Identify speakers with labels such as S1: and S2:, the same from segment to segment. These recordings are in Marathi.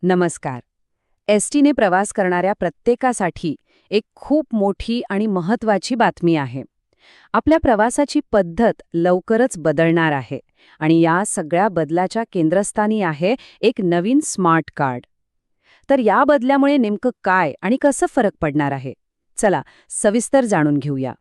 S1: नमस्कार. एसटीने प्रवास करणाऱ्या प्रत्येकासाठी एक खूप मोठी आणि महत्त्वाची बातमी आहे. आपल्या प्रवासाची पद्धत लवकरच बदलणार आहे आणि या सगळ्या बदलाच्या केंद्रस्थानी आहे एक नवीन स्मार्ट कार्ड. तर या बदल्यामुळे नेमकं काय आणि कसं फरक पडणार आहे? चला सविस्तर जाणून घेऊया.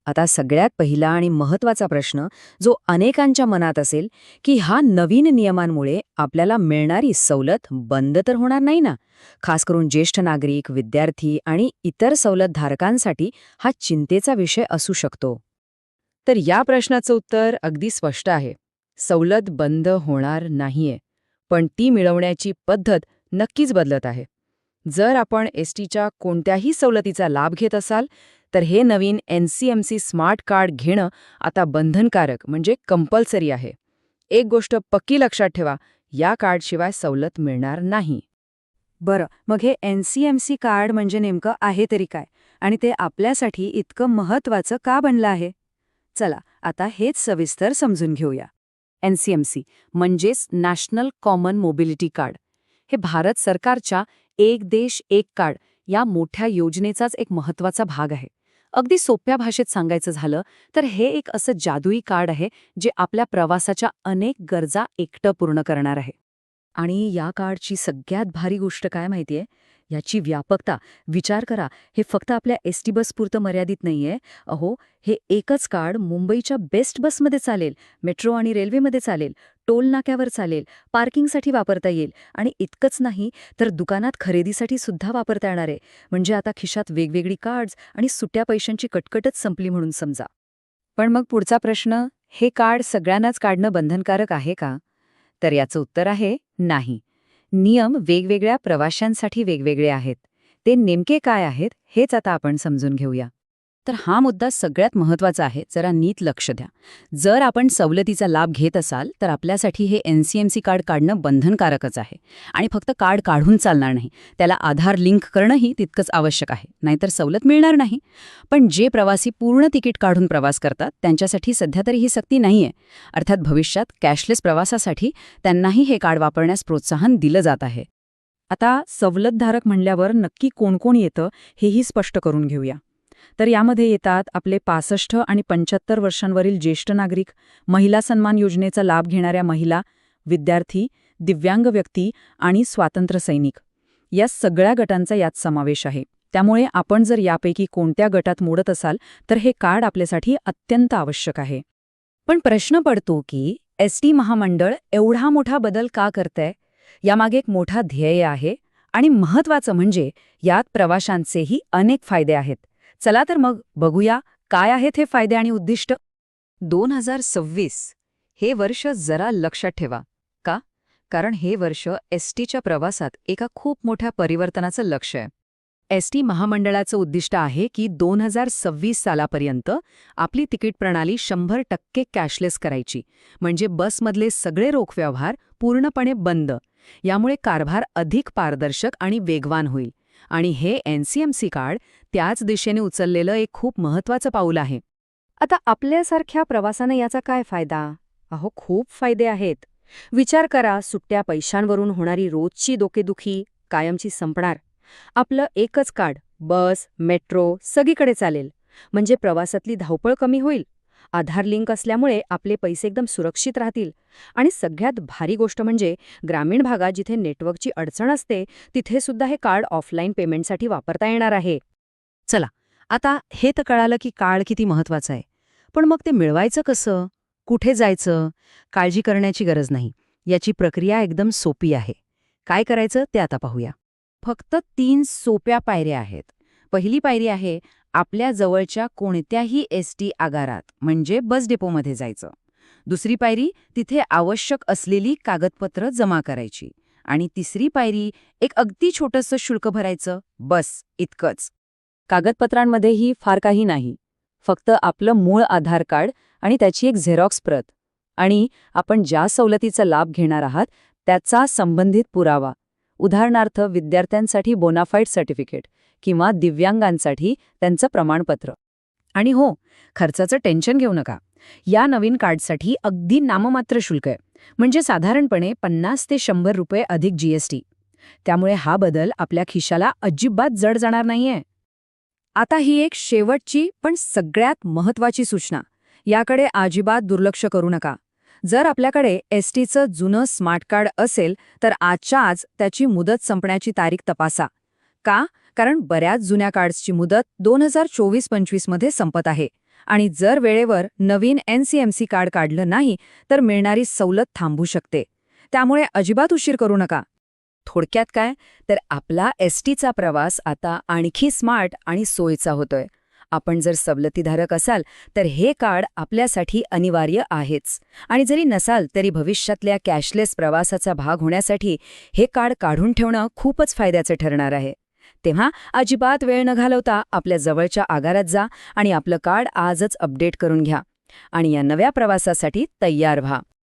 S1: आता सगळ्यात पहिला आणि महत्त्वाचा प्रश्न जो अनेकांच्या मनात असेल की ह्या नवीन नियमांमुळे आपल्याला मिळणारी सवलत बंद तर होणार नाही ना? खास करून ज्येष्ठ नागरिक, विद्यार्थी आणि इतर सवलतधारकांसाठी हा चिंतेचा विषय असू शकतो. तर या प्रश्नाचं उत्तर अगदी स्पष्ट आहे. सवलत बंद होणार नाहीये, पण ती मिळवण्याची पद्धत नक्कीच बदलत आहे. जर आपण एसटीच्या कोणत्याही सवलतीचा लाभ घेत असाल तर हे नवीन एनसीएमसी स्मार्ट कार्ड घेणं आता बंधनकारक म्हणजे कंपल्सरी आहे. एक गोष्ट पक्की लक्षात ठेवा, या कार्डशिवाय सवलत मिळणार नाही.
S2: बरं, मग हे एनसीएमसी कार्ड म्हणजे नेमकं आहे तरी काय? आणि ते आपल्यासाठी इतकं महत्त्वाचं का बनलं आहे? चला, आता हेच सविस्तर समजून घेऊया. एनसीएमसी म्हणजेच नॅशनल कॉमन मोबिलिटी कार्ड. हे भारत सरकारच्या एक देश एक कार्ड या मोठ्या योजनेचाच एक महत्त्वाचा भाग आहे. अगदी सोप्या भाषेत सांगायचं झालं तर हे एक असं जादुई कार्ड आहे जे आपल्या प्रवासाच्या अनेक गरजा एकटं पूर्ण करणार आहे. आणि या कार्डची सगळ्यात भारी गोष्ट काय माहितीये? याची व्यापकता. विचार करा, हे फक्त आपल्या एसटी बसपुरतं मर्यादित नाहीये. अहो, हे एकच कार्ड मुंबईच्या बेस्ट बसमध्ये चालेल, मेट्रो आणि रेल्वेमध्ये चालेल, टोल नाक्यावर चालेल, पार्किंगसाठी वापरता येईल आणि इतकंच नाही तर दुकानात खरेदीसाठी सुद्धा वापरता येणार आहे. म्हणजे आता खिशात वेगवेगळी कार्ड्स आणि सुट्या पैशांची कटकटच संपली म्हणून समजा. पण मग पुढचा प्रश्न, हे कार्ड सगळ्यांनाच काढणं बंधनकारक आहे का? तर याचं उत्तर आहे नाही. नियम वेगवेगळ्या प्रवाशांसाठी वेगवेगळे आहेत. ते नेमके काय आहेत हेच आता आपण समजून घेऊया. तर हा मुद्दा सगळ्यात महत्त्वाचा आहे, जरा नीट लक्ष द्या. जर आपण सवलतीचा लाभ घेत असाल तर आपल्यासाठी हे एनसीएमसी कार्ड काढणं बंधनकारकच आहे. आणि फक्त कार्ड काढून चालणार नाही, त्याला आधार लिंक करणंही तितकंच आवश्यक आहे, नाहीतर सवलत मिळणार नाही. पण जे प्रवासी पूर्ण तिकीट काढून प्रवास करतात त्यांच्यासाठी सध्या तरी ही सक्ती नाहीये. अर्थात भविष्यात कॅशलेस प्रवासासाठी त्यांनाही हे कार्ड वापरण्यास प्रोत्साहन दिलं जात आहे. आता सवलतधारक म्हणल्यावर नक्की कोण कोण येतं हेही स्पष्ट करून घेऊया. तर यामध्ये येतात आपले 65 आणि 75 वर्षांवरील ज्येष्ठ नागरिक, महिला सन्मान योजनेचा लाभ घेणाऱ्या महिला, विद्यार्थी, दिव्यांग व्यक्ती आणि स्वातंत्र्य सैनिक. या सगळ्या गटांचा यात समावेश आहे. त्यामुळे आपण जर यापैकी कोणत्या गटात मोडत असाल तर हे कार्ड आपल्यासाठी अत्यंत आवश्यक आहे. पण प्रश्न पडतो की एसटी महामंडळ एवढा मोठा बदल का करतंय? यामागे एक मोठा ध्येय आहे आणि महत्त्वाचं म्हणजे यात प्रवाशांचेही अनेक फायदे आहेत. चला तर मग बघूया काय आहेत हे फायदे आणि उद्दिष्ट. 2026 हे वर्ष जरा लक्षात ठेवा. का? कारण हे वर्ष एसटीच्या प्रवासात एका खूप मोठ्या परिवर्तनाचं लक्ष आहे. एसटी महामंडळाचं उद्दिष्ट आहे की 2026 सालापर्यंत आपली तिकीट प्रणाली 100% कॅशलेस करायची. म्हणजे बसमधले सगळे रोख व्यवहार पूर्णपणे बंद. यामुळे कारभार अधिक पारदर्शक आणि वेगवान होईल. आणि हे एनसीएमसी कार्ड त्याच दिशेने उचललेलं एक खूप महत्त्वाचं पाऊल आहे. आता आपल्यासारख्या प्रवासानं याचा काय फायदा? अहो, खूप फायदे आहेत. विचार करा, सुट्ट्या पैशांवरून होणारी रोजची डोकेदुखी कायमची संपणार. आपलं एकच कार्ड बस, मेट्रो सगळीकडे चालेल. म्हणजे प्रवासातली धावपळ कमी होईल. आधार लिंक असल्यामुळे आपले पैसे एकदम सुरक्षित राहतील. आणि सगळ्यात भारी गोष्ट म्हणजे ग्रामीण भागात जिथे नेटवर्कची अडचण असते तिथे सुद्धा हे कार्ड ऑफलाईन पेमेंटसाठी वापरता येणार आहे. चला, आता हे तर कळालं की कार्ड किती महत्त्वाचं आहे. पण मग ते मिळवायचं कसं? कुठे जायचं? काळजी करण्याची गरज नाही. याची प्रक्रिया एकदम सोपी आहे. काय करायचं ते आता पाहूया. फक्त 3 सोप्या पायऱ्या आहेत. पहिली पायरी आहे आपल्या जवळच्या कोणत्याही एसटी आगारात म्हणजे बस डेपोमध्ये जायचं. दुसरी पायरी तिथे आवश्यक असलेली कागदपत्र जमा करायची. आणि तिसरी पायरी एक अगदी छोटंसं शुल्क भरायचं, बस इतकंच. कागदपत्रांमध्येही फार काही नाही. फक्त आपलं मूळ आधार कार्ड आणि त्याची एक झेरॉक्स प्रत आणि आपण ज्या सवलतीचा लाभ घेणार आहात त्याचा संबंधित पुरावा. उदाहरणार्थ विद्यार्थ्यांसाठी बोनाफाईड सर्टिफिकेट किंवा दिव्यांगांसाठी त्यांचं प्रमाणपत्र. आणि हो, खर्चाचं टेन्शन घेऊ नका. या नवीन कार्डसाठी अगदी नाममात्र शुल्क आहे. म्हणजे साधारणपणे 50 ते 100 रुपये अधिक जीएसटी.
S1: त्यामुळे हा बदल आपल्या खिशाला अजिबात जड जाणार नाहीये.
S2: आता ही एक शेवटची पण सगळ्यात महत्वाची सूचना. याकडे अजिबात दुर्लक्ष करू नका. जर आपल्याकडे एसटीचं जुनं स्मार्ट कार्ड असेल तर आजच्या आज त्याची मुदत संपण्याची तारीख तपासा. का? कारण बऱ्याच जुन्या कार्ड्सची मुदत 2024-25 मध्ये संपत आहे आणि जर वेळेवर नवीन NCMC कार्ड काढलं नाही तर मिळणारी सवलत थांबू शकते. त्यामुळे अजिबात उशीर करू नका.
S1: थोडक्यात काय तर आपला एसटीचा प्रवास आता आणखी स्मार्ट आणि सोयीचा होतोय. आपण जर सवलतीधारक असाल तर हे कार्ड आपल्यासाठी अनिवार्य आहेच. आणि जरी नसाल तरी भविष्यातल्या कॅशलेस प्रवासाचा भाग होण्यासाठी हे कार्ड काढून ठेवणं खूपच फायद्याचं ठरणार आहे. तेव्हा अजिबात वेळ न घालवता आपल्या जवळच्या आगारात जा आणि आपलं कार्ड आजच अपडेट करून घ्या आणि या नव्या प्रवासासाठी तयार व्हा.